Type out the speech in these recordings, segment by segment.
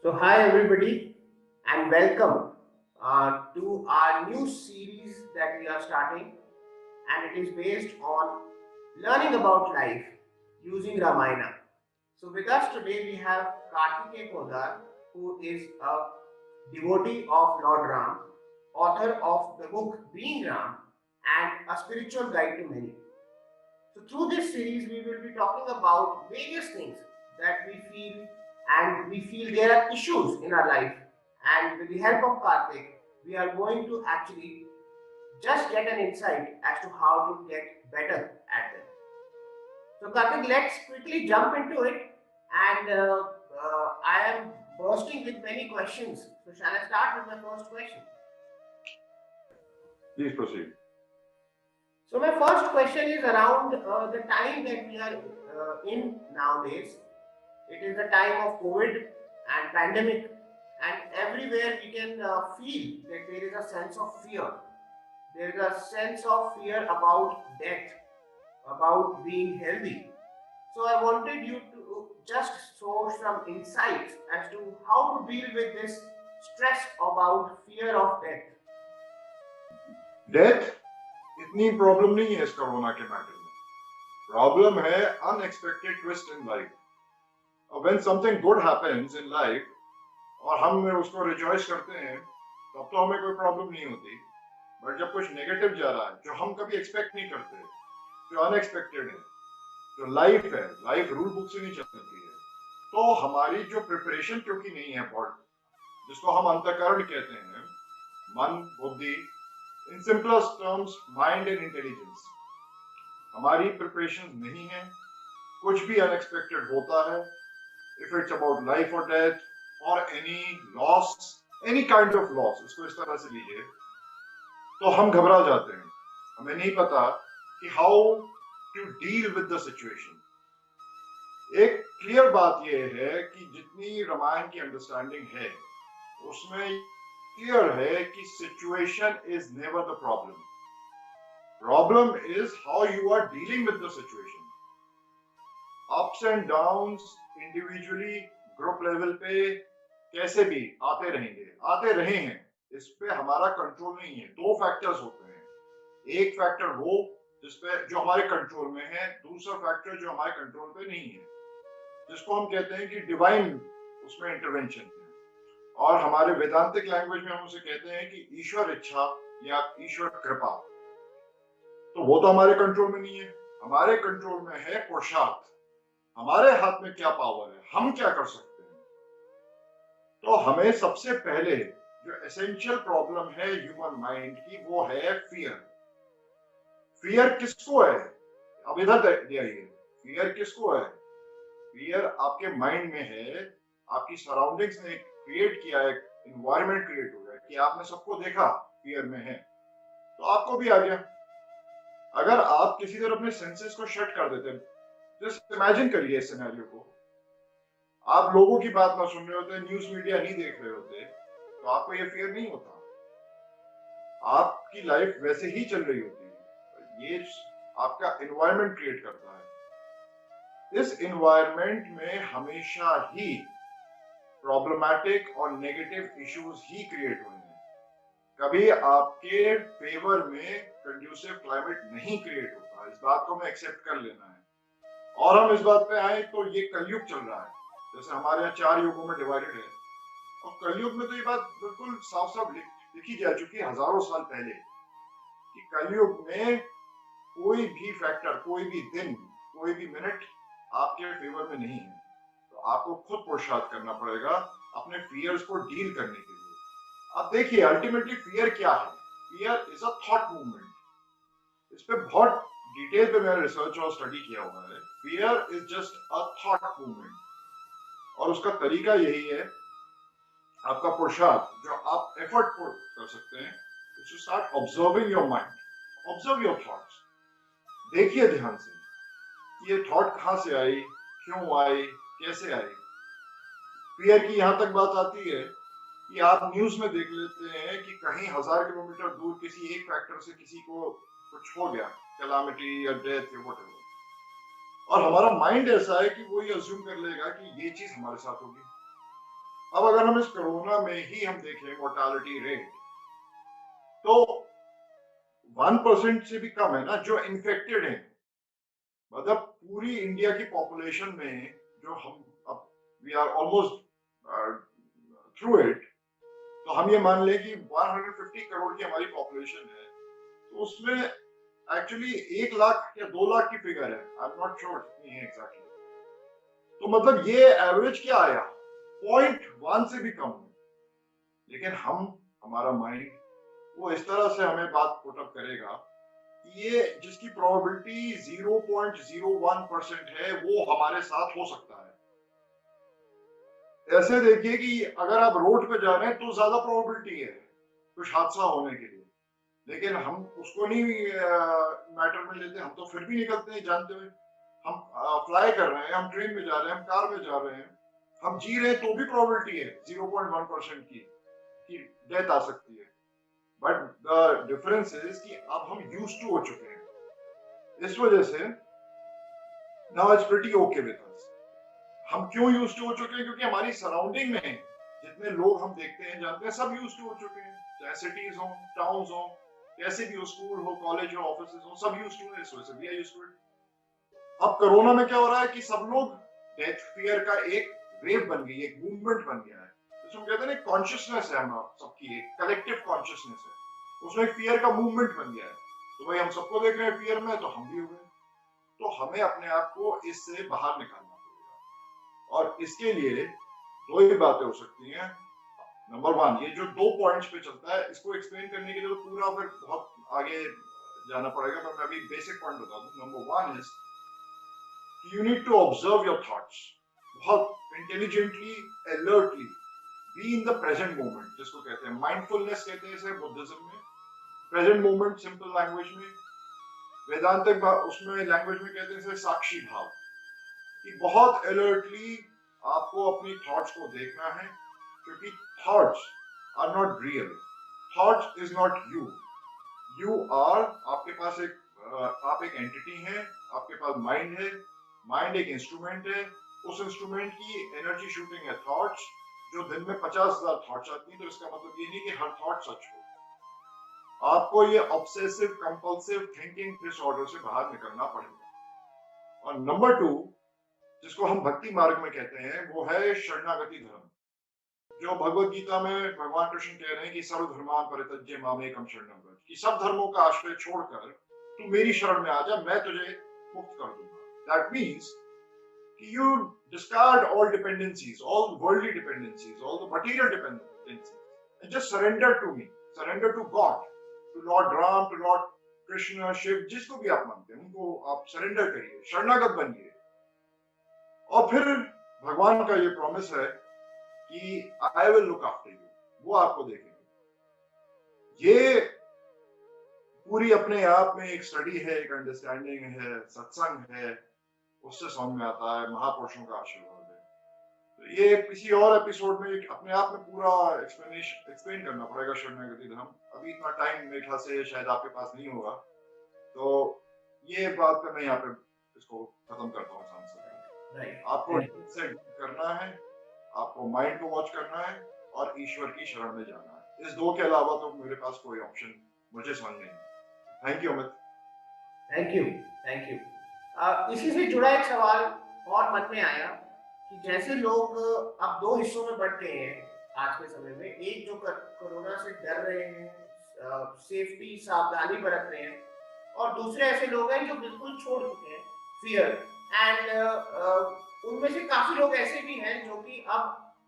So, hi everybody, and welcome to our new series that we are starting, and it is based on learning about life using Ramayana. So, with us today we have Kartikeya Podar, who is a devotee of Lord Ram, author of the book Being Ram, and a spiritual guide to many. So, through this series, we will be talking about various things that we feel, and we feel there are issues in our life. And with the help of Karthik, we are going to actually just get an insight as to how to get better at them. So, Karthik, let's quickly jump into it. And I am bursting with many questions. So, shall I start with my first question? Please proceed. So my first question is around the time that we are in nowadays. It is the time of COVID and pandemic, and everywhere we can feel that there is a sense of fear. There is a sense of fear about death, about being healthy. So I wanted you to just show some insights as to how to deal with this stress about fear of death. Death इतनी problem नहीं है इस corona के matter में. Problem है unexpected twist in life. When something good happens in life और हम उसको रिजॉइस करते हैं तब तो हमें कोई प्रॉब्लम नहीं होती. बट जब कुछ नेगेटिव जा रहा है जो हम कभी एक्सपेक्ट नहीं करते, जो अनएक्सपेक्टेड है, जो लाइफ है, लाइफ रूल बुक से नहीं चलती है, तो हमारी जो प्रिपरेशन क्योंकि नहीं है बॉडी, जिसको हम अंतःकरण कहते हैं, मन, बुद्धि, in simplest terms mind and intelligence, हमारी प्रिपरेशन नहीं है. कुछ भी अनएक्सपेक्टेड होता है, इफ इट्स अबाउट लाइफ और डेथ और any loss, any kind of loss, इसको इस तरह से लीजिए, तो हम घबरा जाते हैं. हमें नहीं पता कि how to deal with the situation. एक क्लियर बात यह है कि जितनी रामायण की अंडरस्टैंडिंग है उसमें क्लियर है कि situation is never the problem. Problem is how you are dealing with the situation. Ups and downs individually, group level पे कैसे भी आते रहेंगे, आते रहे हैं. इस पे हमारा कंट्रोल नहीं है. दो फैक्टर्स होते हैं. एक फैक्टर वो जिसपे जो हमारे कंट्रोल में है, दूसरा फैक्टर जो हमारे कंट्रोल पे नहीं है, जिसको हम कहते हैं कि डिवाइन उसमें इंटरवेंशन है. और हमारे वेदांतिक लैंग्वेज में हम उसे कहते हैं कि ईश्वर इच्छा या ईश्वर कृपा. तो वो तो हमारे कंट्रोल में नहीं है. हमारे कंट्रोल में है पुरुषार्थ. हमारे हाथ में क्या पावर है, हम क्या कर सकते हैं. तो हमें सबसे पहले जो एसेंशियल प्रॉब्लम है ह्यूमन माइंड की, वो है फियर. फियर किसको है, अब इधर आइए. फियर किसको है? फियर आपके माइंड में है. आपकी सराउंडिंग्स ने क्रिएट किया है, एनवायरनमेंट क्रिएट हो गया कि आपने सबको देखा फियर में है, तो आपको भी आ गया. अगर आप किसी तरह अपने सेंसेस को शट कर देते, जस्ट इमेजिन करिए इस सिनेरियो को. आप लोगों की बात ना सुन रहे होते, न्यूज मीडिया नहीं देख रहे होते, तो आपको ये फियर नहीं होता. आपकी लाइफ वैसे ही चल रही होती है. ये आपका एनवायरनमेंट क्रिएट करता है. इस एनवायरनमेंट में हमेशा ही प्रॉब्लमेटिक और नेगेटिव इश्यूज ही क्रिएट हुए हैं. कभी आपके फेवर में कंड्यूसिव क्लाइमेट नहीं क्रिएट होता. इस बात को हमें एक्सेप्ट कर लेना है. और हम इस बात पे आए तो ये कलयुग चल रहा है. जैसे हमारे यहाँ 4 युगों में डिवाइडेड है, और कलयुग में तो ये बात बिल्कुल साफ साफ लिखी जा चुकी है हजारों साल पहले कि कलयुग में कोई भी फैक्टर, कोई भी दिन, कोई भी मिनट आपके फेवर में नहीं है. तो आपको खुद पुरुषार्थ करना पड़ेगा अपने फियर्स को डील करने के लिए. अब देखिए अल्टीमेटली फियर क्या है. Fear is a thought movement. इस पे बहुत डिटेल पे मैंने रिसर्च और स्टडी किया हुआ है. Fear is just a thought movement, और उसका तरीका यही है, आपका पुरुषार्थ जो आप एफर्ट कर सकते हैं, to start observing your mind, observe your thoughts. देखिए ध्यान से कि ये थॉट कहाँ से आई, क्यों आई, कैसे आई. फियर की यहाँ तक बात आती है कि आप न्यूज में देख लेते हैं कि कहीं 1000 किलोमीटर दूर किसी एक फैक्टर से किसी को कुछ हो गया, कैलामिटी या डेथ या व्हाटएवर, और हमारा माइंड ऐसा है कि वो ये अज्यूम कर लेगा कि ये चीज हमारे साथ होगी. अब अगर हम इस कोरोना में ही हम देखें मोर्टालिटी रेट, तो 1% से भी कम है ना जो इन्फेक्टेड है। मतलब पूरी इंडिया की पॉपुलेशन में जो हम अब we are almost through it, तो हम ये मान लें कि 150 करोड़ की हमारी पॉपुलेशन है, तो उसमें एक्चुअली 1 लाख या 2 लाख की फिगर है, आई एम नॉट श्योर कितनी है एग्जैक्टली। तो मतलब ये एवरेज क्या आया, 0.1 से भी कम है। लेकिन हमारा माइंड वो इस तरह से हमें बात पुट अप करेगा कि ये जिसकी प्रोबेबिलिटी 0.01% है वो हमारे साथ हो सकता है। ऐसे देखिए कि अगर आप रोड पे जा रहे हैं तो ज्यादा प्रोबेबिलिटी है कुछ हादसा होने के लिए, लेकिन हम उसको नहीं मैटर में लेते, हम तो फिर भी निकलते हैं जानते हुए। हम फ्लाई कर रहे हैं, हम ट्रेन में जा रहे हैं, हम कार में जा रहे हैं, हम जी रहे हैं, तो भी प्रोबेबिलिटी है 0.1% की डेथ आ सकती है। बट द डिफरेंस इज कि अब हम यूज्ड टू हो चुके हैं, इस वजह से now it's pretty okay with us. हम क्यों यूज्ड टू हो चुके हैं, क्योंकि हमारी सराउंडिंग में जितने लोग हम देखते हैं जानते हैं सब यूज्ड टू हो चुके हैं, चाहे सिटीज हो, टाउन्स हो, कैसे भी हो, स्कूल हो, कॉलेज हो, ऑफिस हो, सब यूज्ड टू है, इस वजह से we are used to it. अब कोरोना में क्या हो रहा है कि सब लोग डेथ फियर का एक वेव बन गई, एक मूवमेंट बन गया है। जिसको कहते हैं ना कॉन्शियसनेस है, हम सबकी एक कलेक्टिव कॉन्शियसनेस है, उसमें फियर का मूवमेंट बन गया है। तो भाई हम सबको देख रहे हैं फियर में, तो हम भी हुए। तो हमें अपने आप को इससे बाहर निकालना पड़ेगा, और इसके लिए दो ही बातें हो सकती हैं। नंबर वन, ये जो 2 पॉइंट्स पे चलता है, इसको एक्सप्लेन करने के लिए तो पूरा फिर बहुत आगे जाना पड़ेगा, पर मैं अभी बेसिक पॉइंट बता दूं। Number one is you need to observe your thoughts, बहुत intelligently, alertly, be in the present moment, जिसको कहते हैं माइंडफुलनेस कहते हैं इसे बुद्धिज्म में। प्रेजेंट मोमेंट सिंपल लैंग्वेज में, वेदांतिक उसमें लैंग्वेज में कहते हैं इसे साक्षी भाव, कि बहुत अलर्टली आपको अपनी थॉट्स को देखना है, क्योंकि thoughts are not real, thoughts is not you, you are, आपके पास एक आप एक एंटिटी हैं, आपके पास माइंड है, माइंड एक इंस्ट्रूमेंट है, उस इंस्ट्रूमेंट की एनर्जी शूटिंग है थॉट्स, जो दिन में 50,000 थॉट्स आती हैं। तो इसका मतलब ये नहीं कि हर थॉट सच हो, आपको ये ऑब्सेसिव कंपल्सिव थिंकिंग डिसऑर्डर से बाहर निकलना पड़ेगा। और नंबर 2, जिसको हम भक्ति मार्ग में कहते हैं, वो है शरणागति धर्म, जो भगवत गीता में भगवान कृष्ण कह रहे हैं कि सर्वधर्मान् परित्यज्य मामेकं शरणं व्रज, कि सब धर्मों का आश्रय छोड़कर तू मेरी शरण में आ जा, मैं तुझे मुक्त कर दूंगा। That means you discard all dependencies, all worldly dependencies, all the material dependencies, and just surrender to me, surrender to God, to Lord Ram, to Lord Krishna, Shiv, जिसको भी आप मानते हैं उनको आप सरेंडर करिए, शरणागत बनिए। और फिर भगवान का ये प्रॉमिस है कि I will look after you, वो आपको देखेंगे। ये पूरी अपने आप में एक स्टडी है, एक अंडरस्टैंडिंग है, सत्संग है, उससे समझ में आता है, महापुरुषों का आशीर्वाद है। तो ये किसी और एपिसोड में अपने आप में पूरा एक्सप्लेन करना पड़ेगा शरणागति धर्म, अभी इतना टाइम मेरे ख्याल से शायद आपके पास नहीं होगा, तो ये बात पे मैं यहाँ पे इसको खत्म करता हूँ आंसर। आपको से करना है, आपको माइंड को वॉच करना है, और ईश्वर की शरण में जाना है। इस दो के अलावा तो मेरे पास कोई ऑप्शन मुझे समझ नहीं। Thank you Amit. Thank you, thank you. इसी से जुड़ा एक सवाल और मन में आया कि जैसे लोग अब 2 हिस्सों में बंट गए हैं आज के समय में, एक जो कोरोना से डर रहे हैं, सेफ्टी सावधानी बरत रहे हैं, और दूसरे ऐसे लोग हैं जो बिल्कुल छोड़ चुके हैं फियर, एंड उनमें से काफी लोग ऐसे भी हैं जो कि अब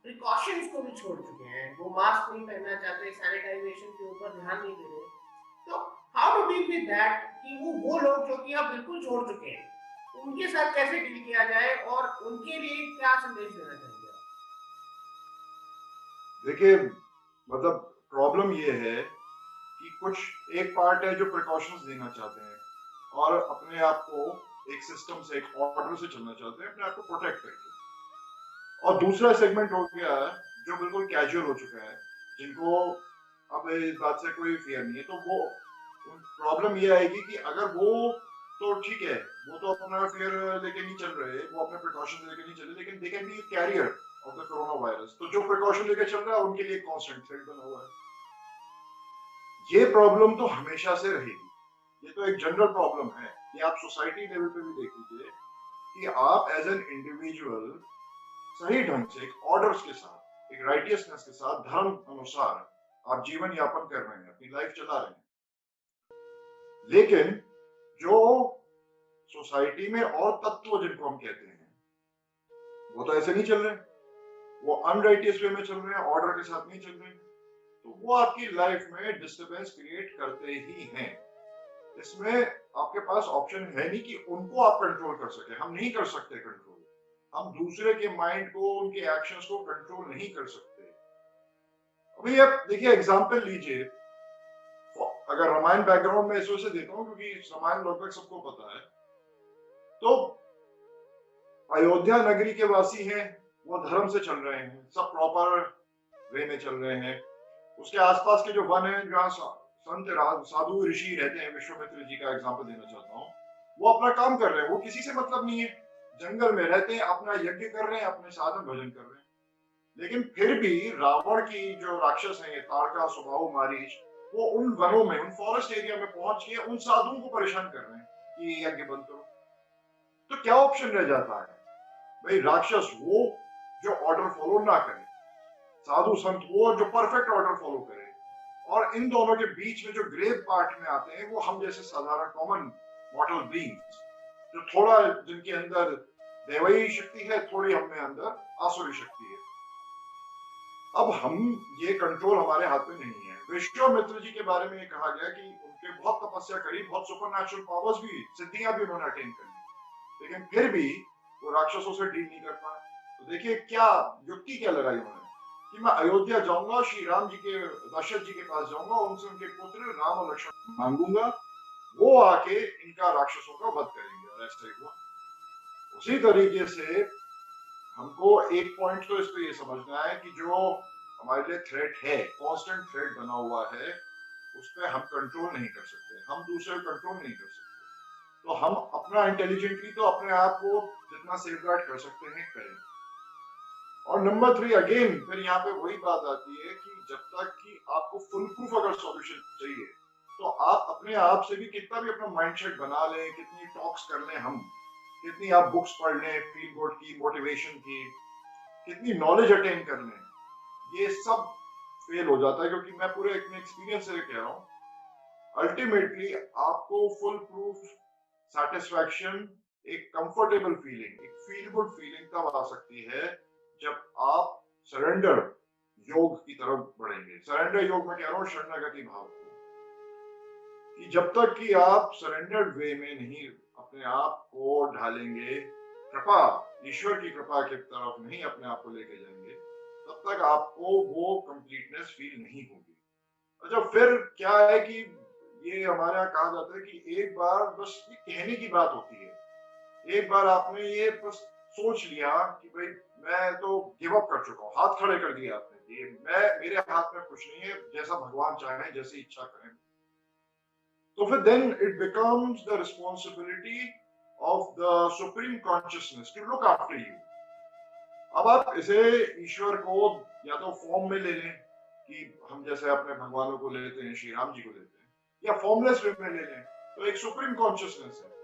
प्रिकॉशंस को भी छोड़ चुके हैं, वो मास्क नहीं पहनना चाहते, सैनिटाइजेशन के ऊपर ध्यान नहीं दे रहे। तो how to deal with that, कि वो लोग जो कि अब बिल्कुल छोड़ चुके हैं, उनके साथ कैसे डील किया जाए और उनके लिए क्या संदेश देना चाहिए? देखिए, मतलब प्रॉब्लम ये है कि कुछ एक पार्ट है जो प्रिकॉशंस लेना चाहते हैं और अपने आप को एक सिस्टम से, एक ऑर्डर से चलना चाहते हैं, अपने आप को प्रोटेक्ट करके, और दूसरा सेगमेंट हो गया जो बिल्कुल कैजुअल हो चुका है, जिनको अब इस बात से कोई फियर नहीं है। तो वो प्रॉब्लम ये आएगी कि अगर वो तो ठीक है, वो तो अपना फियर लेके नहीं चल रहे, वो अपने प्रिकॉशन लेके नहीं चल रहे, लेकिन they can be carrier of the corona virus, तो जो प्रिकॉशन लेके चल रहा है उनके लिए कांस्टेंट थ्रेट बना हुआ है। ये प्रॉब्लम तो हमेशा से रहेगी, ये तो एक जनरल प्रॉब्लम है। ये आप सोसाइटी लेवल पे भी देख लीजिए कि आप एज एन इंडिविजुअल सही ढंग से एक ऑर्डर्स के साथ, एक राइटियसनेस के साथ, धर्म अनुसार आप जीवन यापन कर रहे हैं, अपनी लाइफ चला रहे हैं, लेकिन जो सोसाइटी में और तत्व जिनको हम कहते हैं वो तो ऐसे नहीं चल रहे, वो अनराइटियस वे में चल रहे हैं, ऑर्डर के साथ नहीं चल रहे, तो वो आपकी लाइफ में डिस्टरबेंस क्रिएट करते ही हैं। इसमें आपके पास ऑप्शन है नहीं कि उनको आप कंट्रोल कर सके, हम नहीं कर सकते कंट्रोल, हम दूसरे के माइंड को, उनके एक्शंस को कंट्रोल नहीं कर सकते। अभी आप देखिए, एग्जांपल लीजिए, अगर रामायण बैकग्राउंड में इस वजह से देता हूँ क्योंकि रामायण लगभग सबको पता है। तो अयोध्या नगरी के वासी हैं, वो धर्म से चल रहे हैं, सब प्रॉपर वे में चल रहे हैं। उसके आसपास के जो वन है, जहाँ संत साधु ऋषि रहते हैं, विश्वामित्र जी का एग्जांपल देना चाहता हूँ, वो अपना काम कर रहे हैं, वो किसी से मतलब नहीं है, जंगल में रहते हैं, अपना यज्ञ कर रहे हैं, अपने साधन भजन कर रहे हैं। लेकिन फिर भी रावण की जो राक्षस है, ताड़का, सुबाहु, मारीच, वो उन वनों में, उन फॉरेस्ट एरिया में पहुंच के उन साधुओं को परेशान कर रहे हैं कि यज्ञ बंद करो। तो क्या ऑप्शन रह जाता है भाई? राक्षस वो जो ऑर्डर फॉलो ना करे, साधु संत वो जो परफेक्ट ऑर्डर फॉलो करे, और इन दोनों के बीच में जो ग्रे पार्ट में आते हैं वो हम जैसे साधारण कॉमन मॉर्टल बीइंग्स, जो थोड़ा जिनके अंदर दैवी शक्ति है, थोड़ी हम में अंदर आसुरी शक्ति है। अब हम ये कंट्रोल हमारे हाथ में नहीं है। विश्वामित्र जी के बारे में कहा गया कि उनके बहुत तपस्या करी, बहुत सुपरनैचुरल पावर्स भी, सिद्धियां भी उन्होंने अटेन कर ली, लेकिन फिर भी वो राक्षसों से डील नहीं कर पाए। तो देखिए क्या युक्ति क्या लगाई उन्होंने कि मैं अयोध्या जाऊंगा, श्री राम जी के, दशरथ जी के पास जाऊंगा, उनसे उनके पुत्र राम और लक्ष्मण मांगूंगा, वो आके इनका राक्षसों का वध करेंगे। और ऐसा ही हुआ। उसी तरीके से हमको एक पॉइंट तो इस पे ये समझना है कि जो हमारे लिए थ्रेट है, कांस्टेंट थ्रेट बना हुआ है, उस पर हम कंट्रोल नहीं कर सकते, हम दूसरे को कंट्रोल नहीं कर सकते। तो हम अपना इंटेलिजेंटली तो अपने आप को जितना सेफगार्ड कर सकते हैं करें। और नंबर 3 अगेन फिर यहाँ पे वही बात आती है कि जब तक कि आपको फुल प्रूफ अगर सॉल्यूशन चाहिए, तो आप अपने आप से भी कितना भी अपना माइंडसेट बना लें, कितनी टॉक्स कर लें हम, कितनी आप बुक्स पढ़ लें फील गुड की, मोटिवेशन की, कितनी नॉलेज अटेन कर लें, ये सब फेल हो जाता है। क्योंकि मैं पूरे अपने एक्सपीरियंस से कह रहा हूँ, अल्टीमेटली आपको फुल प्रूफ सेटिस्फैक्शन, एक कंफर्टेबल फीलिंग, एक फील गुड फीलिंग तब आ सकती है जब आप सरेंडर योग की तरफ बढ़ेंगे। सरेंडर योग में कह रहा हूँ शरणागति भाव को, कि जब तक कि आप सरेंडर्ड वे में नहीं अपने आप को ढालेंगे, कृपा, ईश्वर की कृपा की तरफ नहीं अपने आप को लेके जाएंगे, तब तक आपको वो कंप्लीटनेस फील नहीं होगी। अच्छा, फिर क्या है कि ये हमारे यहाँ कहा जाता है कि एक बार बस ये कहने की बात होती है, एक बार आपने ये बस सोच लिया कि भाई मैं तो गिव अप कर चुका हूँ, हाथ खड़े कर दिया आपने, ये मेरे हाथ में कुछ नहीं है, जैसा भगवान चाहे, जैसी इच्छा करें, तो फिर then it becomes the responsibility of the supreme consciousness to look after you. अब आप इसे ईश्वर को या तो फॉर्म में ले लें कि हम जैसे अपने भगवानों को लेते हैं, श्री राम जी को लेते हैं, या फॉर्मलेस वे में ले लें, तो एक सुप्रीम कॉन्शियसनेस है।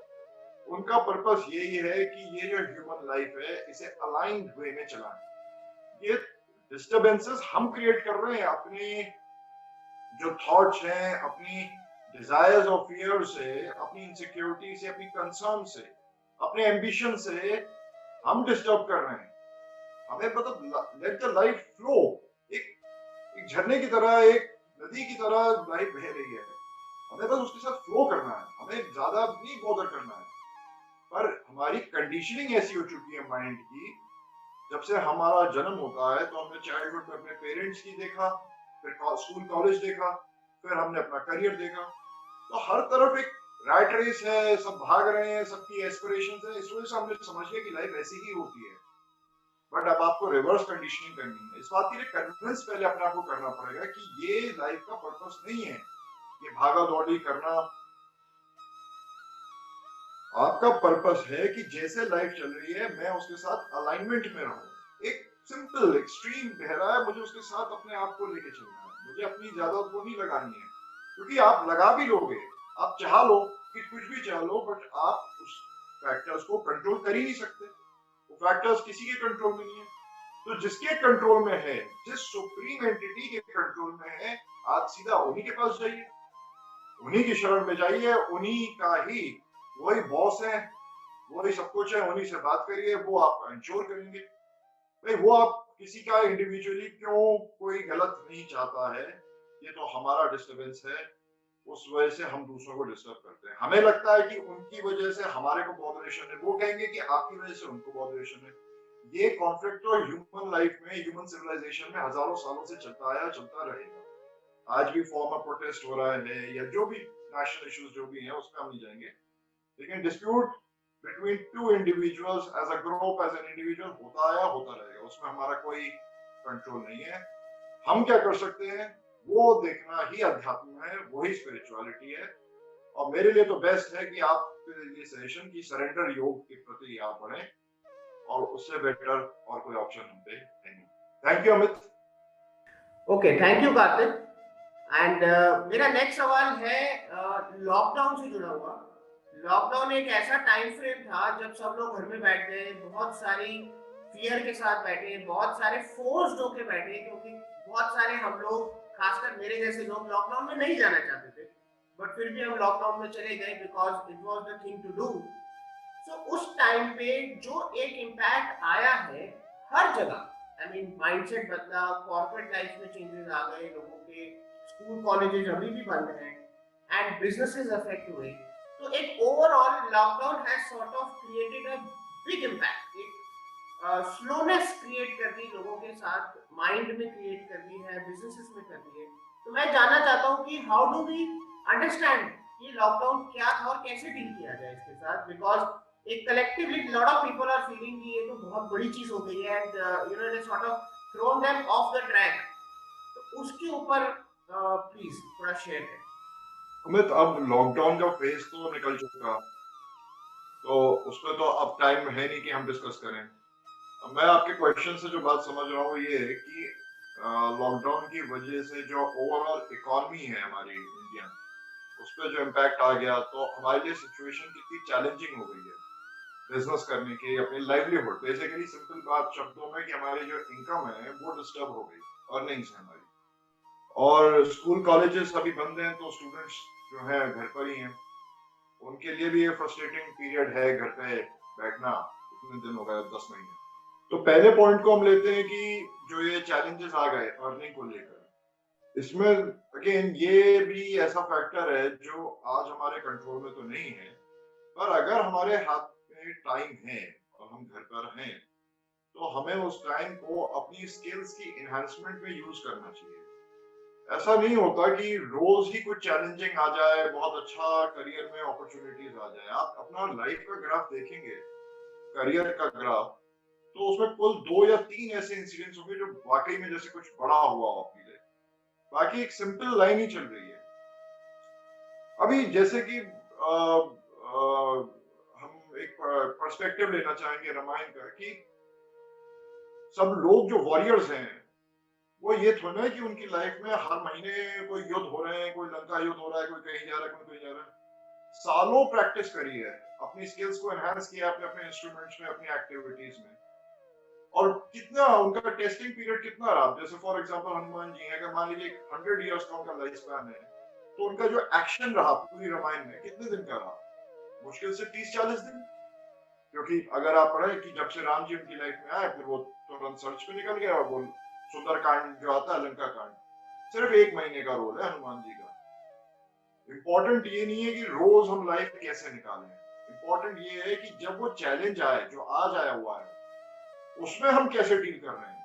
उनका पर्पस यही है कि ये जो ह्यूमन लाइफ है इसे अलाइंड वे में चलाएं। ये डिस्टर्बेंसेस हम क्रिएट कर रहे हैं अपने जो थॉट्स हैं, अपनी डिजायर्स और फियर से, अपनी इनसिक्योरिटी से, अपनी कंसर्न से, अपने एम्बिशन से हम डिस्टर्ब कर रहे हैं। हमें मतलब लेट द लाइफ फ्लो, एक झरने की तरह, एक नदी की तरह लाइफ बह रही है, हमें बस उसके साथ फ्लो करना है, हमें ज्यादा नहीं बॉदर करना है। पर हमारी कंडीशनिंग ऐसी हो चुकी है माइंड की, जब से हमारा जन्म होता है तो हमने चाइल्डहुड में अपने पेरेंट्स की देखा, फिर स्कूल कॉलेज देखा, फिर हमने अपना करियर देखा, तो हर तरफ एक रैट रेस है, सब भाग रहे हैं, सबकी एस्पिरेशंस है, इस वजह से हमने समझ लिया कि लाइफ ऐसी ही होती है। बट अब आपको रिवर्स कंडीशनिंग करनी है। इस बात के लिए कन्विंस पहले अपने आप को करना पड़ेगा कि ये लाइफ का पर्पस नहीं है, ये भागा दौड़ी करना। आपका पर्पस है कि जैसे लाइफ चल रही है मैं उसके साथ अलाइनमेंट में रहूं, एक सिंपल एक्सट्रीम बह रहा है, मुझे उसके साथ अपने आप को लेके चलना है, मुझे अपनी ज्यादा वो नहीं लगानी है, क्योंकि आप लगा भी लोगे, आप चाह लो कि कुछ भी चाह लो, बट आप उस फैक्टर्स को कंट्रोल कर ही नहीं सकते, वो फैक्टर्स किसी के कंट्रोल में नहीं है। तो जिसके कंट्रोल में है, जिस सुप्रीम एंटिटी के कंट्रोल में है, आप सीधा उन्हीं के पास जाइए, उन्हीं की शरण में जाइए, उन्हीं का ही, वही बॉस है, वही सब कुछ है, उन्हीं से बात करिए, वो आपका इंश्योर करेंगे। भाई वो आप किसी का इंडिविजुअली क्यों कोई गलत नहीं चाहता है, ये तो हमारा डिस्टरबेंस है, उस वजह से हम दूसरों को डिस्टर्ब करते हैं। हमें लगता है कि उनकी वजह से हमारे को बॉदरेशन है, वो कहेंगे कि आपकी वजह से उनको बॉदरेशन है। ये कॉन्फ्लिक्ट तो ह्यूमन लाइफ में, ह्यूमन सिविलाइजेशन में हजारों सालों से चलता आया, चलता रहेगा। आज भी फॉर्म ऑफ प्रोटेस्ट हो रहा है, या जो भी नेशनल इश्यूज जो भी हैं उसमें हम नहीं जाएंगे, लेकिन dispute between two individuals as a group, as an individual होता आया, होता रहेगा, उसमें हमारा कोई कंट्रोल नहीं है। हम क्या कर सकते हैं वो देखना ही अध्यात्म है, वही स्पिरिचुअलिटी है। और मेरे लिए तो बेस्ट है कि आप ये सजेशन की सरेंडर योग के प्रति आप बढ़े, और उससे बेटर और कोई ऑप्शन हम पे है नहीं। Thank you Amit. Okay, thank you Kartik. And मेरा नेक्स्ट सवाल है लॉकडाउन से जुड़ा हुआ। लॉकडाउन एक ऐसा टाइम फ्रेम था जब सब लोग घर में बैठ गए, बहुत सारी फियर के साथ बैठे, बहुत सारे फोर्स्ड होके बैठे, क्योंकि बहुत सारे हम लोग, खासकर मेरे जैसे लोग, लॉकडाउन में नहीं जाना चाहते थे, बट फिर भी हम लॉकडाउन में चले गए because it was the thing to do. So उस टाइम पे जो एक इम्पैक्ट आया है हर जगह, आई मीन माइंडसेट बदला, कॉर्पोरेट लाइफ में चेंजेस आ गए, लोगों के स्कूल कॉलेजेस अभी भी बंद हैं, एंड बिजनेसेस अफेक्ट हुए। तो एक overall lockdown has sort of created a big impact, एक स्लोनेस क्रिएट कर दी लोगों के साथ, माइंड में क्रिएट कर दी है, बिजनेसेस में कर दी है। तो मैं जानना चाहता हूँ कि हाउ डू वी अंडरस्टैंड ये लॉकडाउन क्या था और कैसे डील किया जाए इसके साथ, बिकॉज एक collectively lot of people are feeling कि ये तो बहुत बड़ी चीज हो गई है, and you know it sort of thrown them off the track. तो उसके ऊपर प्लीज थोड़ा शेयर करें। अमित, अब लॉकडाउन का फेज तो निकल चुका, तो उसमें तो अब टाइम है नहीं कि हम डिस्कस करें। अब मैं आपके क्वेश्चन से जो बात समझ रहा हूँ ये है कि लॉकडाउन की वजह से जो ओवरऑल इकोनॉमी है हमारी इंडिया, उस पर जो इम्पैक्ट आ गया, तो हमारे लिए सिचुएशन कितनी चैलेंजिंग हो गई है बिजनेस करने की, अपनी लाइवलीहुड, बेसिकली सिंपल बात शब्दों में कि हमारी जो इनकम है वो डिस्टर्ब हो गई, अर्निंग्स है हमारी। और स्कूल कॉलेजेस अभी बंद हैं, तो स्टूडेंट्स जो हैं घर पर ही हैं, उनके लिए भी ये फ्रस्ट्रेटिंग पीरियड है घर पे बैठना, कितने दिन हो गए, 10 महीने। तो पहले पॉइंट को हम लेते हैं कि जो ये चैलेंजेस आ गए अर्निंग को लेकर, इसमें अगेन ये भी ऐसा फैक्टर है जो आज हमारे कंट्रोल में तो नहीं है, पर अगर हमारे हाथ में टाइम है और हम घर पर हैं, तो हमें उस टाइम को अपनी स्किल्स की एनहांसमेंट में यूज करना चाहिए। ऐसा नहीं होता कि रोज ही कुछ चैलेंजिंग आ जाए, बहुत अच्छा करियर में अपॉर्चुनिटीज आ जाए। आप अपना लाइफ का ग्राफ देखेंगे, करियर का ग्राफ, तो उसमें कुल 2 या 3 ऐसे इंसिडेंट्स होंगे जो वाकई में जैसे कुछ बड़ा हुआ हो आपके लिए, बाकी एक सिंपल लाइन ही चल रही है। अभी जैसे कि हम एक पर्सपेक्टिव लेना चाहेंगे रामायण का, कि सब लोग जो वॉरियर्स हैं, वो ये थोड़ा है कि उनकी लाइफ में हर महीने कोई युद्ध हो रहे हैं, कोई लंका युद्ध हो रहा है, कोई कहीं जा रहा है, कोई कहीं जा रहा है। सालों प्रैक्टिस करी है, अपनी स्किल्स को एनहांस किया अपने अपने इंस्ट्रूमेंट्स में, अपनी एक्टिविटीज में, और कितना उनका टेस्टिंग पीरियड कितना रहा। जैसे फॉर एग्जांपल हनुमान जी है, अगर मान लीजिए 100 इयर्स का उनका लाइफ स्पैन है, तो उनका जो एक्शन रहा पूरी रामायण में कितने दिन का रहा, मुश्किल से 30-40 दिन। क्योंकि अगर आप पढ़े कि जब से राम जी उनकी लाइफ में आए, फिर वो तुरंत सर्च पे निकल गया, और वो सुंदर कांड जो आता है, लंका कांड, सिर्फ 1 महीने का रोल है हनुमान जी का। इम्पोर्टेंट ये नहीं है कि रोज हम लाइफ कैसे निकालें, इम्पोर्टेंट ये है कि जब वो चैलेंज आए जो आज आया हुआ है, उसमें हम कैसे डील कर रहे हैं,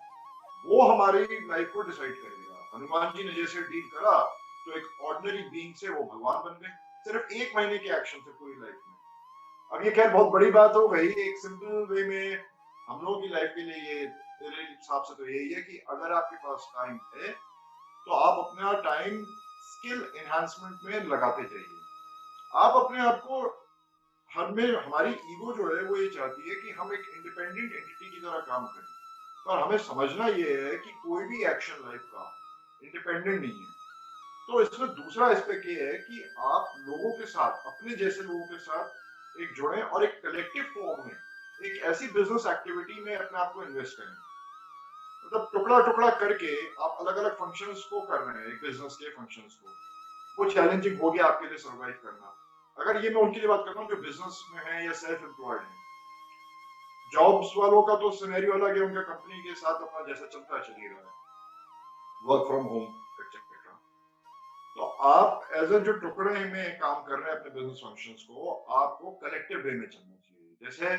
वो हमारी लाइफ को डिसाइड करेगा। हनुमान जी ने जैसे डील करा, तो एक ऑर्डिनरी बीइंग से वो भगवान बन गए, सिर्फ 1 महीने के एक्शन से पूरी लाइफ में। अब ये खैर बहुत बड़ी बात हो गई, एक सिंपल वे में हम लोगों की लाइफ के लिए ये मेरे हिसाब से तो यही है कि अगर आपके पास टाइम है, तो आप अपना टाइम स्किल एनहांसमेंट में लगाते जाइए। आप अपने आप को, हमें हमारी ईगो जो है वो ये चाहती है कि हम एक इंडिपेंडेंट एंटिटी की तरह काम करें, पर हमें समझना ये है कि कोई भी एक्शन लाइफ का इंडिपेंडेंट नहीं है। तो इसमें दूसरा एस्पेक्ट ये है कि आप लोगों के साथ, अपने जैसे लोगों के साथ एक जुड़ें और एक कलेक्टिव फॉर्म में एक ऐसी बिजनेस एक्टिविटी में अपने आप को इन्वेस्ट करें। मतलब टुकड़ा टुकड़ा करके आप अलग अलग फंक्शंस को कर रहे हैं, एक बिजनेस के फंक्शंस को, वो चैलेंजिंग हो गया आपके लिए सर्वाइव करना। अगर ये मैं उनके लिए बात कर रहा हूँ जो बिजनेस में है या सेल्फ एम्प्लॉयड है। जॉब्स वालों का तो सिनेरियो अलग है, उनका कंपनी के साथ अपना जैसा चलता है चल ही रहा है, वर्क फ्रॉम होम एक्सेट्रा। तो आप एज अ जो टुकड़े में काम कर रहे हैं अपने बिजनेस फंक्शंस को, आपको कलेक्टिव वे में चलना चाहिए। जैसे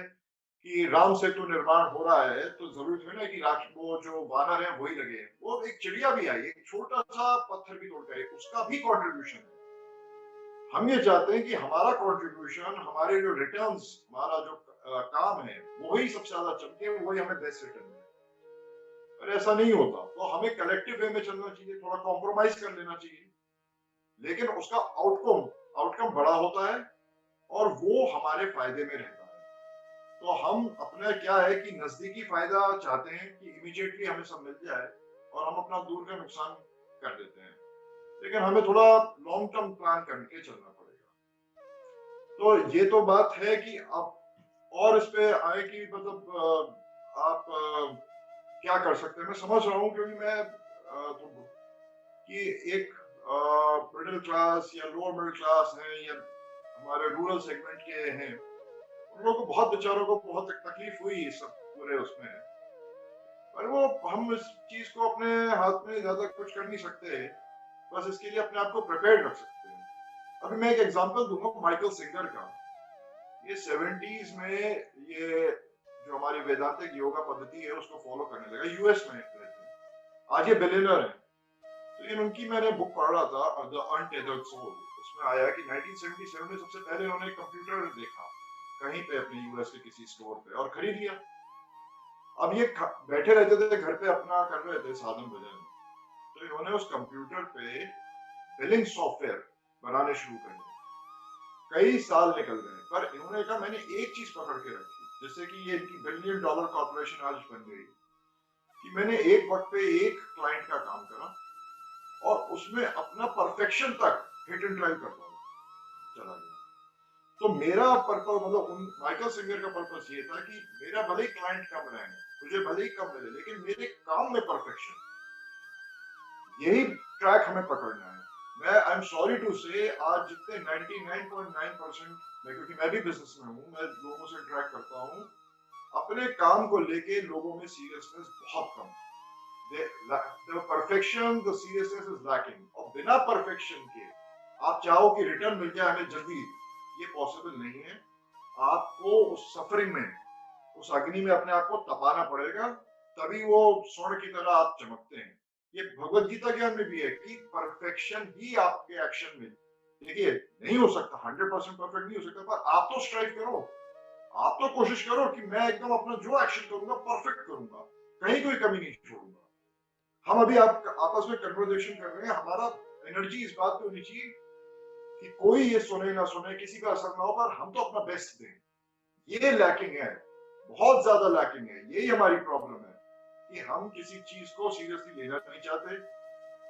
कि राम सेतु निर्माण हो रहा है तो जरूरत है ना कि वो जो वानर है वही लगे, वो एक चिड़िया भी आई, एक छोटा सा पत्थर भी तोड़ गए, उसका भी कंट्रीब्यूशन है। हम ये चाहते हैं कि हमारा कंट्रीब्यूशन, हमारे जो रिटर्न्स, हमारा जो काम है वही सबसे ज्यादा चमके, वही हमें बेस्ट रिटर्न है। पर ऐसा नहीं होता, तो हमें कलेक्टिव वे में चलना चाहिए, थोड़ा कॉम्प्रोमाइज कर लेना चाहिए, लेकिन उसका आउटकम आउटकम बड़ा होता है और वो हमारे फायदे में रहता है। तो हम अपना क्या है कि नजदीकी फायदा चाहते हैं कि इमीडिएटली हमें सब मिल जाए और हम अपना दूर का नुकसान कर देते हैं, लेकिन हमें थोड़ा लॉन्ग टर्म प्लान करके चलना पड़ेगा। तो ये तो बात है कि आप और इस पे आए कि मतलब आप क्या कर सकते हैं। मैं समझ रहा हूँ क्योंकि मैं तो कि एक मिडिल क्लास या लोअर मिडिल क्लास है या हमारे रूरल सेगमेंट के हैं, उन लोगों को बहुत, बेचारों को बहुत तकलीफ हुई इस सब पूरे उसमें। पर वो हम इस चीज को अपने हाथ में ज्यादा कुछ कर नहीं सकते, बस इसके लिए अपने आप को प्रिपेयर्ड रख सकते हैं। अभी मैं एक एग्जांपल दूंगा माइकल सिंगर का। ये 70s में ये जो हमारी वेदांतिक योगा पद्धति है उसको फॉलो करने लगा, यूएस में रहते हैं। आज ये बिलियनर है। तो ये उनकी मैंने बुक पढ़ रहा था द अनटेथर्ड सोल, उसमें आया कि 1977 में सबसे पहले उन्होंने कंप्यूटर देखा कहीं पे अपने यूएस के किसी स्टोर पे और खरीद लिया। अब ये बैठे रहते थे घर पे, अपना कर रहे थे साधन भजन, तो इन्होंने उस कंप्यूटर पे बिलिंग सॉफ्टवेयर बनाने शुरू कर दिए। कई साल निकल गए, पर इन्होंने कहा मैंने एक चीज पकड़ के रखी, जैसे कि ये इनकी $1 बिलियन कॉर्पोरेशन आज बन गई, कि मैंने एक वक्त पे एक क्लाइंट का काम करा और उसमें अपना परफेक्शन तक हिट एंड ड्राइव करता चला गया। तो मेरा पर्पस, मतलब उन माइकल सिंगर का पर्पस ये था कि मेरा भले ही क्लाइंट कम रहे, मुझे भले ही कम मिले, लेकिन मेरे काम में परफेक्शन, यही ट्रैक हमें पकड़ना है। मैं आई एम सॉरी टू से आज जितने 99.9%, मैं क्योंकि मैं भी बिजनेस में हूँ, मैं लोगों से इंटरेक्ट करता हूँ, अपने काम को लेके लोगों में सीरियसनेस बहुत कम। the perfection, the seriousness is lacking। और बिना परफेक्शन के आप चाहो कि रिटर्न मिल जाए हमें जल्दी, ये पॉसिबल नहीं है। आपको उस सफरिंग में, उस अग्नि में अपने आप को तपाना पड़ेगा, तभी वो स्वर्ण की तरह आप चमकते हैं। ये भगवत गीता ज्ञान में भी है कि परफेक्शन ही आपके एक्शन में, देखिए नहीं हो सकता, 100% परफेक्ट नहीं हो सकता, पर आप तो स्ट्राइव करो, आप तो कोशिश करो कि मैं एकदम अपना जो एक्शन करूंगा परफेक्ट करूंगा, कहीं कोई कमी नहीं छोड़ूंगा। हम अभी आप आपस में कन्वर्सेशन कर रहे हैं, हमारा एनर्जी इस बात पे होनी चाहिए कि कोई ये सुने ना सुने, किसी का असर ना हो, पर हम तो अपना बेस्ट दें। ये लैकिंग है, बहुत ज्यादा लैकिंग है। यही हमारी प्रॉब्लम है कि हम किसी चीज को सीरियसली लेना नहीं चाहते,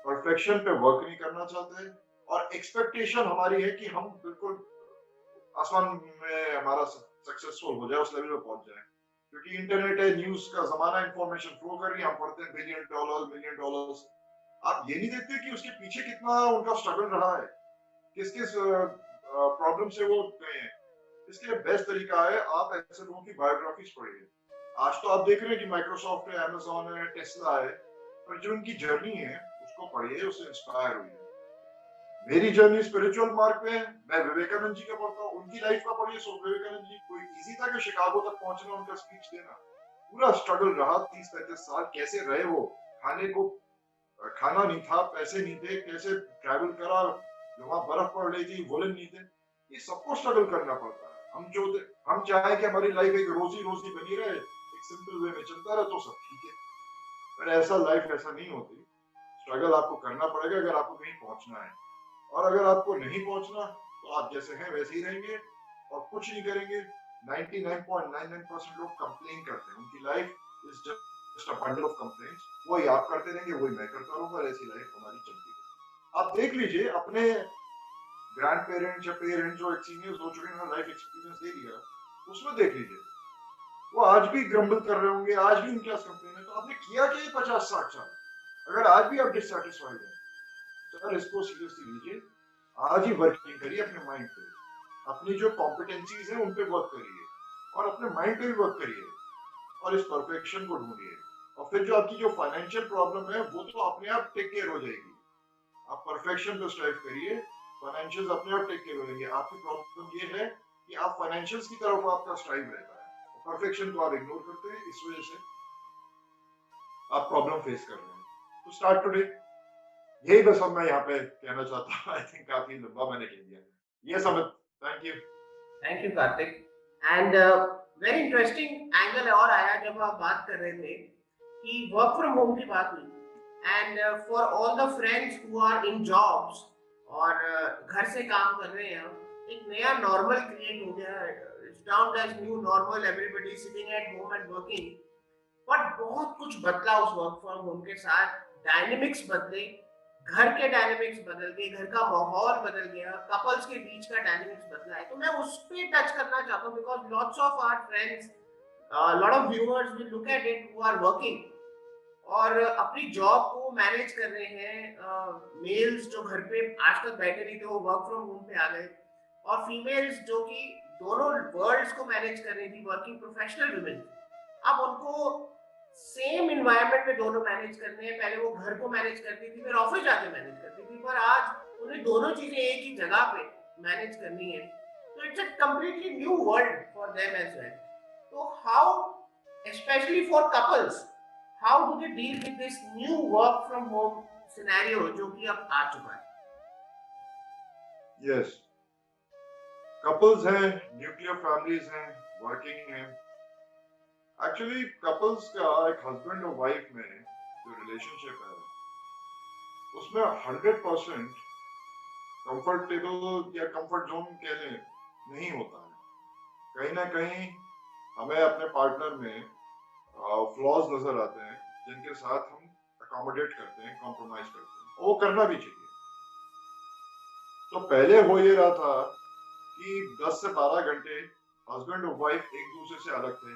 परफेक्शन पे वर्क नहीं करना चाहते, और एक्सपेक्टेशन हमारी है कि हम बिल्कुल आसमान में हमारा सक्सेसफुल हो जाए, उस लेवल पे पहुंच जाए। क्योंकि इंटरनेट है, न्यूज का जमाना, इंफॉर्मेशन फ्लो कर रही है, हम पढ़ते हैं $1 बिलियन, मिलियन डॉलर्स। आप ये नहीं देखते कि उसके पीछे कितना उनका स्ट्रगल रहा है, किस किस प्रॉब्लम से वो गए हैं। इसके लिए बेस्ट तरीका है आप ऐसे लोगों की बायोग्राफीज पढ़िए। आज तो आप देख रहे हैं कि माइक्रोसॉफ्ट है, अमेजोन है, टेस्ला है, पर जो उनकी जर्नी है उसको पढ़िए, उससे इंस्पायर हुई है। मेरी जर्नी स्पिरिचुअल मार्ग पे है, मैं विवेकानंद जी का पढ़ता हूँ, उनकी लाइफ का पढ़िए। सो विवेकानंद जी, कोई इजी था कि शिकागो तक पहुंचना, उनका स्पीच देना? पूरा स्ट्रगल रहा, 30-35 साल कैसे रहे वो, खाने को खाना नहीं था, पैसे नहीं थे, कैसे ट्रैवल करा, वहां बर्फ पड़ रही थी, वोलन नहीं थे, ये सबको स्ट्रगल करना पड़ता है। हम चाहें कि हमारी लाइफ एक रोजी रोजी बनी रहे, एक सिंपल वे में चलता रहे, तो सब ठीक है, पर ऐसा लाइफ ऐसा नहीं होती। स्ट्रगल आपको करना पड़ेगा अगर आपको कहीं पहुंचना है, और अगर आपको नहीं पहुंचना तो आप जैसे हैं वैसे ही रहेंगे और कुछ नहीं करेंगे। 99.99% लोग कंप्लेन करते हैं, उनकी life is just just a bundle of complaints, वही आप करते रहेंगे, वही मैं करता रहूंगा, और ऐसी लाइफ हमारी चलती रहेगी। आप देख लीजिए अपने ग्रैंड पेरेंट्स या पेरेंट्स जो सीनियर्स हो चुके हैं, लाइफ एक्सपीरियंस दे दिया, उसमें देख लीजिए वो आज भी ग्रम्बल कर रहे होंगे, आज भी उनके पास कंप्लेन है। तो आपने किया क्या ये 50-60 साल? अगर आज भी आप डिससेटिस्फाइड हैं, सर इसको सीरियसली लीजिए, आज ही वर्किंग करिए अपने माइंड पे, अपनी जो कॉम्पिटेंसीज हैं उन पे वर्क करिए, और अपने माइंड पे भी वर्क करिए, और इस परफेक्शन को ढूंढिए। और फिर जो आपकी जो फाइनेंशियल प्रॉब्लम है वो तो अपने आप टेक केयर हो जाएगी। आप परफेक्शन पे स्ट्राइव करिए, फाइनेंशियल्स अपने आप टेक केयर हो जाएंगे। आपकी प्रॉब्लम ये है कि आप फाइनेंशियल्स की तरफ आपका स्ट्राइव रहता है, परफेक्शन को आप इग्नोर करते हैं, इस वजह से आप प्रॉब्लम फेस कर रहे हैं। तो स्टार्ट टुडे, यही बस अब मैं यहाँ पे कहना चाहता हूँ। आई थिंक काफी लंबा मैंने कह दिया। ये समझ, thank you. Thank you Kartik. And very interesting angle और आया जब आप बात कर रहे थे कि वर्क फ्रॉम होम की बात हुई। And for all the friends who are in jobs और घर से काम कर रहे हैं, एक नया नॉर्मल क्रिएट हो गया है। It's now that new normal, everybody sitting at home and working. But बहुत कुछ बदला उस वर्क फ्रॉम होम के साथ। डायनेमिक्स बदले, घर के डायनेमिक्स बदल गए, घर का माहौल बदल गया, कपल्स के बीच का डायनेमिक्स बदला है। तो मैं उस पे टच करना चाहता हूँ because lots of our friends, lot of viewers will look at it who are working और अपनी जॉब को मैनेज कर रहे हैं। मेल्स जो घर पे आज तक बैठे नहीं थे वो वर्क फ्रॉम होम पे आ गए, और फीमेल्स जो कि दोनों वर्ल्ड्स को मैनेज कर रही थी, वर्किंग प्रोफेशनल वुमेन, अब उनको सेम इन्वायरमेंट में दोनों मैनेज करने हैं। पहले वो घर को मैनेज करती थी, फिर ऑफिस जाके मैनेज करती थी, पर आज उन्हें दोनों चीजें एक ही जगह पे मैनेज करनी है। तो it's a completely new world for them as well. तो how, specially for couples, how do they deal with this new work from home scenario जो कि अब आ चुका है? यस, कपल्स हैं, न्यूक्लियर फैमिलीज हैं, वर्किंग हैं। एक्चुअली कपल्स का एक हस्बैंड और वाइफ में जो रिलेशनशिप है उसमें 100% कंफर्टेबल या कंफर्ट जोन कह लें नहीं होता है। कहीं ना कहीं हमें अपने पार्टनर में फ्लॉज नजर आते हैं जिनके साथ हम अकोमोडेट करते हैं, कॉम्प्रोमाइज करते हैं, और वो करना भी चाहिए। तो पहले हो ये रहा था कि 10 से 12 घंटे हस्बैंड और वाइफ एक दूसरे से अलग थे,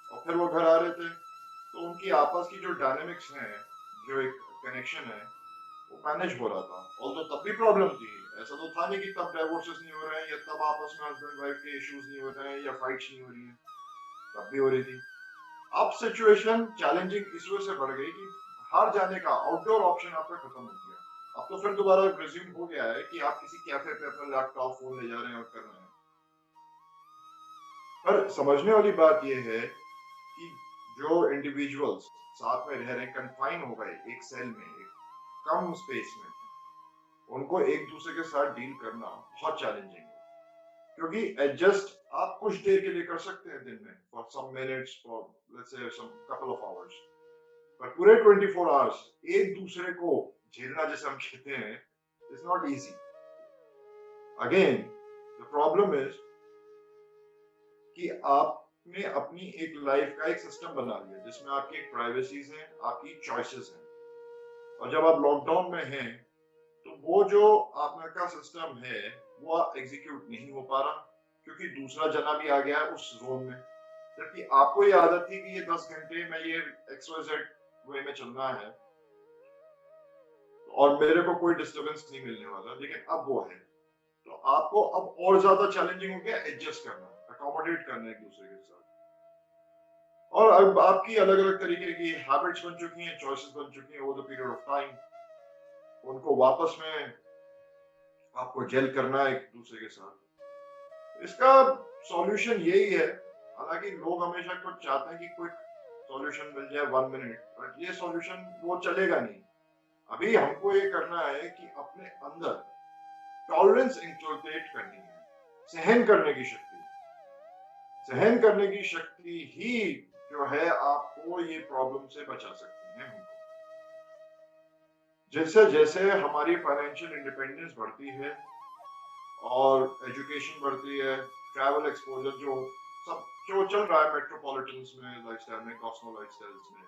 और फिर वो घर आ रहे थे तो उनकी आपस की जो डायनेमिक्स हैं, जो एक कनेक्शन है, वो मैनेज हो रहा था। और तो तब भी प्रॉब्लम थी, ऐसा तो था नहीं कि तब डाइवोर्सेस नहीं हो रहे हैं या तब आपस में हस्बैंड वाइफ के इश्यूज नहीं हो रहे हैं या फाइट्स नहीं हो रही हैं, तब भी हो रही थी। अब सिचुएशन चैलेंजिंग इस वजह से बढ़ गई कि बाहर जाने का आउटडोर ऑप्शन आपका खत्म हो गया। अब तो फिर दोबारा रिज्यूम हो गया है कि आप किसी कैफे पे अपना लैपटॉप फोन ले जा रहे हैं और कर रहे हैं। पर समझने वाली बात यह है कि जो इंडिविजुअल्स साथ में रह रहे हैं, कन्फाइन हो गए एक सेल में, एक कम स्पेस में, उनको एक दूसरे के साथ डील करना बहुत चैलेंजिंग है। क्योंकि एडजस्ट आप कुछ देर के लिए कर सकते हैं दिन में, for some minutes, for let's say some couple of hours, पर पूरे 24 आवर्स एक दूसरे को झेलना, जैसे हम कहते हैं, is not easy. Again the problem is कि आपने अपनी एक लाइफ का एक सिस्टम बना लिया जिसमें आपकी एक प्राइवेसीज हैं, आपकी चॉइसेस हैं, और जब आप लॉकडाउन में हैं तो वो जो आपका सिस्टम है वो एग्जीक्यूट नहीं हो पा रहा, क्योंकि दूसरा जना भी आ गया है उस जोन में। जबकि आपको ये आदत थी कि ये 10 घंटे में ये XYZ वे में चलना है और मेरे को कोई डिस्टरबेंस नहीं मिलने वाला, लेकिन अब वो है। तो आपको अब और ज्यादा चैलेंजिंग हो गया एडजस्ट करना, अकोमोडेट करना एक दूसरे के साथ। और अब आपकी अलग अलग तरीके की हैबिट्स बन चुकी हैं, चॉइसेस बन चुकी हैं over the period of time, उनको वापस में आपको जेल करना है एक दूसरे के साथ। इसका सॉल्यूशन यही है, हालांकि लोग हमेशा कुछ चाहते हैं कि क्विक सॉल्यूशन मिल जाए 1 मिनट, बट ये सॉल्यूशन वो चलेगा नहीं। अभी हमको ये करना है कि अपने अंदर टॉलरेंस इंकलकेट करनी है, सहन करने की शक्ति। सहन करने की शक्ति ही जो है आपको ये प्रॉब्लम से बचा सकती है। हमको जैसे जैसे हमारी फाइनेंशियल इंडिपेंडेंस बढ़ती है और एजुकेशन बढ़ती है, ट्रैवल एक्सपोजर जो सब जो चल रहा है मेट्रोपॉलिटन्स में लाइफस्टाइल में, कॉस्मो लाइफस्टाइल्स में,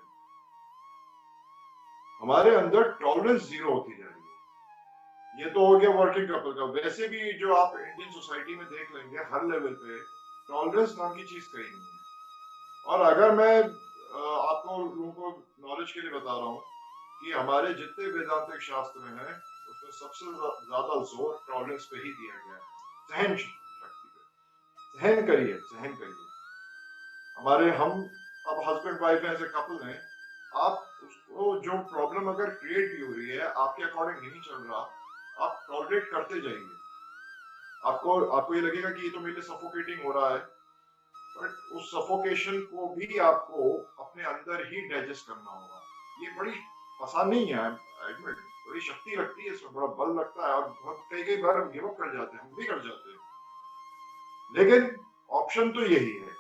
हमारे अंदर टॉलरेंस जीरो होती जा रही है। ये तो हो गया वर्किंग कपल का। वैसे भी जो आप इंडियन सोसाइटी में देख लेंगे हर लेवल पे टॉलरेंस नाम की चीज कहीं नहीं है। और अगर मैं आपको लोगों को नॉलेज के लिए बता रहा हूँ कि हमारे जितने वेदांतिक शास्त्र हैं उसमें सबसे ज्यादा जोर टॉलरेंस पे ही दिया गया है, सहन शक्ति पे। सहन करिए, सहन करिए। हमारे हम अब हस्बैंड वाइफ है, ऐसे कपल हैं, आप उसको जो प्रॉब्लम अगर क्रिएट भी हो रही है आपके अकॉर्डिंग नहीं चल रहा, आप टॉलरेट करते जाइए। आपको आपको ये लगेगा कि ये तो मेरे लिए सफोकेटिंग हो रहा है, बट उस सफोकेशन को भी आपको अपने अंदर ही डाइजेस्ट करना होगा। ये बड़ी आसान नहीं है, एडमिट, बड़ी शक्ति लगती है इसमें, बड़ा बल लगता है और बहुत कई कई बार हम गिव अप कर जाते हैं, हम भी कर जाते हैं। लेकिन ऑप्शन तो यही है।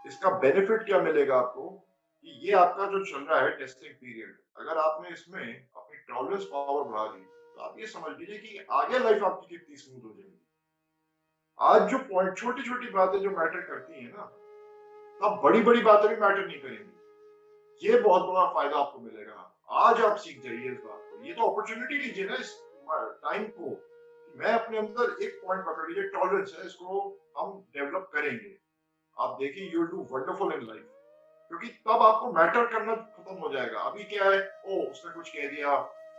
इसका बेनिफिट क्या मिलेगा आपको कि ये आपका जो चल रहा है टेस्टिंग पीरियड, अगर आपने इसमें अपनी टॉलरेंस पावर बढ़ा ली तो आप ये समझ लीजिए कि आगे लाइफ आपकी कितनी स्मूथ हो जाएगी। आज जो पॉइंट, छोटी छोटी बातें जो मैटर करती है ना, तब बड़ी बड़ी बातें भी मैटर नहीं करेंगी। ये बहुत बड़ा फायदा आपको मिलेगा। आज आप सीख जाइए इस बात को। ये तो अपॉर्चुनिटी लीजिए ना इस टाइम को। मैं अपने अंदर एक पॉइंट पकड़ लीजिए, टॉलरेंस है, इसको हम डेवलप करेंगे। आप देखिए you will do wonderful in life, क्योंकि तब आपको मैटर करना खत्म हो जाएगा। अभी क्या है, ओ उसने कुछ कह दिया,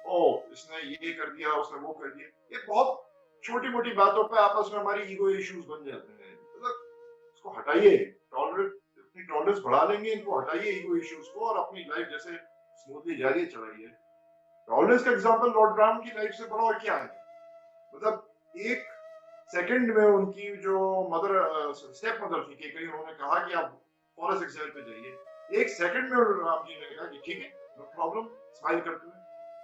ओ इसने ये कर दिया, उसने वो कर दिया, ये बहुत छोटी मोटी बातों पे आपस में हमारी ईगो इश्यूज बन जाते हैं। मतलब इसको हटाइए, टॉलरेंस, अपनी टॉलरेंस बढ़ा लेंगे, इनको हटाइए ईगो इश्यूज को और अपनी लाइफ जैसे स्मूथली जारी चलाइए। टॉलरेंस का एग्जांपल लॉर्ड ब्राउन की लाइफ से बड़ा और क्या है। मतलब एक सेकंड में उनकी जो मदर, स्टेप मदर थी केकई, उन्होंने कहा कि आप फॉरेस्ट एक्साइल पे जाइए। एक सेकंड में राम जी ने कहा कि ठीक है, नो प्रॉब्लम, स्माइल करते हुए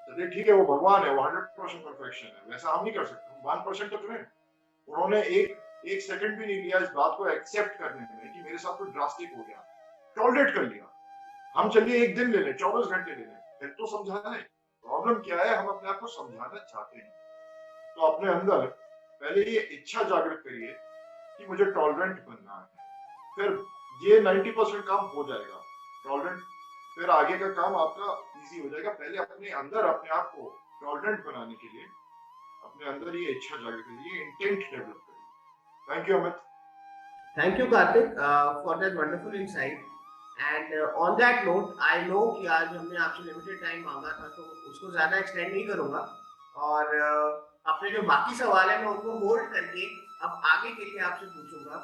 चलिए, ठीक है, वो भगवान है, वो 100% परफेक्शन है, वैसा हम नहीं कर सकते, 1% तो करें। उन्होंने एक सेकंड भी नहीं लिया इस बात को एक्सेप्ट करने में कि मेरे साथ कोई ड्रास्टिक हो गया, टॉलरेट कर लिया। हम चलिए एक दिन ले लें, 24 घंटे ले लें, फिर तो समझाना है। प्रॉब्लम क्या है, हम अपने आप को समझाना चाहते हैं। तो अपने अंदर पहले ये इच्छा जागृत करिए कि मुझे टॉलरेंट बनना है, फिर ये 90% काम हो जाएगा। टॉलरेंट, फिर आगे का काम आपका इजी हो जाएगा। पहले अपने अंदर अपने आप को टॉलरेंट बनाने के लिए अपने अंदर ये इच्छा जागृत करिए, इंटेंट डेवलप करिए। Thank you Amit. Thank you, Karthik, for that wonderful insight. And on that note, I know कि आज हमने आपसे लिमिटेड टाइम मांगा था, तो उसको ज़्यादा एक्सटेंड नहीं करूँगा। और अपने जो बाकी सवाल है मैं उनको होल्ड करके अब आगे के लिए आपसे पूछूंगा।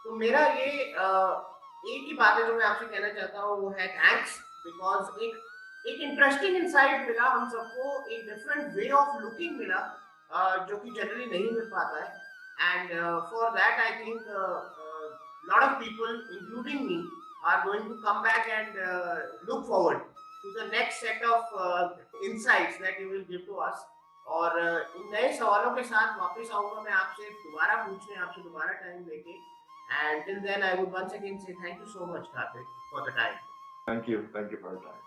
तो मेरा ये एक ही बात है जो मैं आपसे कहना चाहता हूँ, वो है थैंक्स। बिकॉज एक इंटरेस्टिंग इंसाइट मिला हम सबको, एक डिफरेंट वे ऑफ लुकिंग मिला, जो कि जनरली नहीं मिल पाता है। And for that, I think lot of people, including me, are going to come back and look forward to the next set of insights that you will give to us. और इन नए सवालों के साथ वापस आऊंगा मैं आपसे दोबारा पूछने, आपसे दोबारा टाइम लेके। And till then, I would once again say thank you so much, Karthik, for the time. Thank you for your time.